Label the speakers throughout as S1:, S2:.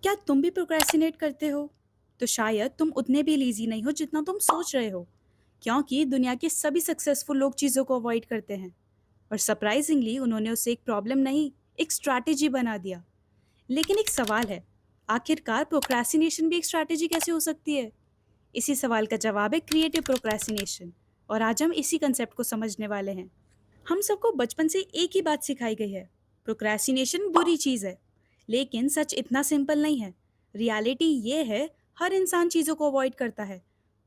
S1: क्या तुम भी प्रोक्रेस्टिनेट करते हो? तो शायद तुम उतने भी लेजी नहीं हो जितना तुम सोच रहे हो, क्योंकि दुनिया के सभी सक्सेसफुल लोग चीज़ों को अवॉइड करते हैं और सरप्राइजिंगली उन्होंने उसे एक प्रॉब्लम नहीं, एक स्ट्रैटेजी बना दिया। लेकिन एक सवाल है, आखिरकार प्रोक्रेस्टिनेशन भी एक स्ट्रैटेजी कैसे हो सकती है? इसी सवाल का जवाब है क्रिएटिव प्रोक्रेस्टिनेशन, और आज हम इसी कंसेप्ट को समझने वाले हैं। हम सबको बचपन से एक ही बात सिखाई गई है, प्रोक्रेस्टिनेशन बुरी चीज़ है। लेकिन सच इतना सिंपल नहीं है। रियलिटी ये है, हर इंसान चीज़ों को अवॉइड करता है।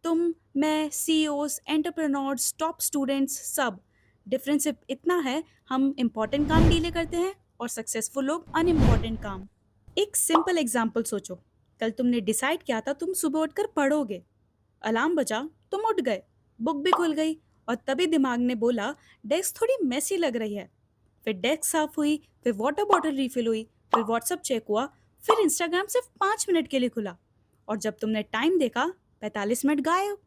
S1: तुम, मैं, सीईओज, एंटरप्रेन्योर्स, टॉप स्टूडेंट्स, सब। डिफरेंस सिर्फ इतना है, हम इम्पॉर्टेंट काम डीले करते हैं और सक्सेसफुल लोग अनइम्पॉर्टेंट काम। एक सिंपल एग्जाम्पल सोचो। कल तुमने डिसाइड किया था तुम सुबह उठकर पढ़ोगे। अलार्म बजा, तुम उठ गए, बुक भी खुल गई, और तभी दिमाग ने बोला डेस्क थोड़ी मेसी लग रही है। फिर डेस्क साफ हुई, फिर वाटर बॉटल रिफिल हुई, फिर व्हाट्सएप चेक हुआ, फिर इंस्टाग्राम सिर्फ 5 मिनट के लिए खुला, और जब तुमने टाइम देखा 45 मिनट गायब।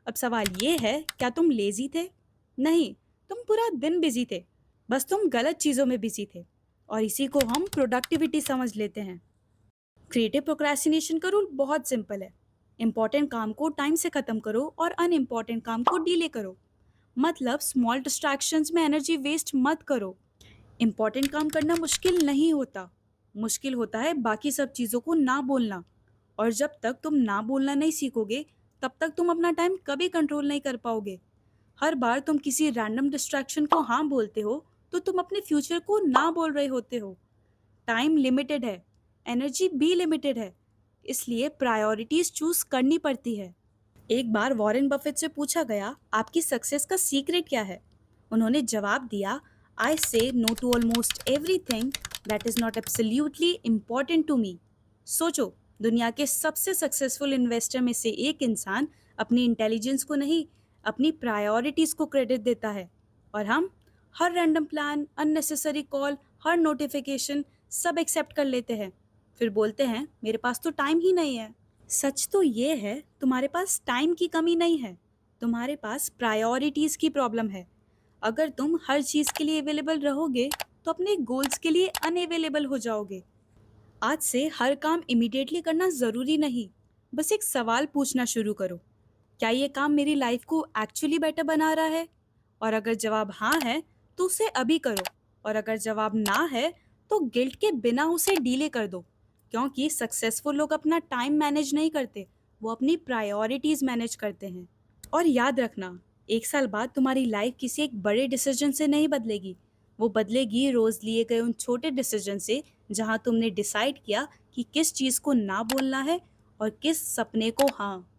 S1: अब सवाल ये है, क्या तुम लेजी थे? नहीं, तुम पूरा दिन बिजी थे। बस तुम गलत चीज़ों में बिजी थे, और इसी को हम प्रोडक्टिविटी समझ लेते हैं। क्रिएटिव प्रोक्रेस्टिनेशन का रूल बहुत सिंपल है। इंपॉर्टेंट काम को टाइम से खत्म करो और अनइम्पॉर्टेंट काम को डिले करो। मतलब स्मॉल डिस्ट्रैक्शंस में एनर्जी वेस्ट मत करो। इंपॉर्टेंट काम करना मुश्किल नहीं होता, मुश्किल होता है बाकी सब चीज़ों को ना बोलना। और जब तक तुम ना बोलना नहीं सीखोगे, तब तक तुम अपना टाइम कभी कंट्रोल नहीं कर पाओगे। हर बार तुम किसी रैंडम डिस्ट्रैक्शन को हाँ बोलते हो, तो तुम अपने फ्यूचर को ना बोल रहे होते हो। टाइम लिमिटेड है, एनर्जी भी लिमिटेड है, इसलिए प्रायोरिटीज चूज करनी पड़ती है। एक बार वॉरेन बफेट से पूछा गया, आपकी सक्सेस का सीक्रेट क्या है? उन्होंने जवाब दिया, I say no to almost everything that is not absolutely important to me. सोचो, दुनिया के सबसे सक्सेसफुल इन्वेस्टर में से एक इंसान अपनी इंटेलिजेंस को नहीं, अपनी प्रायोरिटीज को क्रेडिट देता है। और हम हर रैंडम प्लान, अननेसेसरी कॉल, हर नोटिफिकेशन सब एक्सेप्ट कर लेते हैं। फिर बोलते हैं मेरे पास तो टाइम ही नहीं है। सच तो ये है, तुम्हारे पास टाइम की कमी नहीं है, तुम्हारे पास प्रायोरिटीज की प्रॉब्लम है। अगर तुम हर चीज के लिए अवेलेबल रहोगे, तो अपने गोल्स के लिए अनअवेलेबल हो जाओगे। आज से हर काम इमीडिएटली करना जरूरी नहीं, बस एक सवाल पूछना शुरू करो, क्या ये काम मेरी लाइफ को एक्चुअली बेटर बना रहा है? और अगर जवाब हाँ है, तो उसे अभी करो, और अगर जवाब ना है, तो गिल्ट के बिना उसे डीले कर दो। क्योंकि सक्सेसफुल लोग अपना टाइम मैनेज नहीं करते, वो अपनी प्रायोरिटीज मैनेज करते हैं। और याद रखना, 1 साल बाद तुम्हारी लाइफ किसी एक बड़े डिसीजन से नहीं बदलेगी, वो बदलेगी रोज लिए गए उन छोटे डिसीजन से, जहां तुमने डिसाइड किया कि किस चीज को ना बोलना है और किस सपने को हाँ।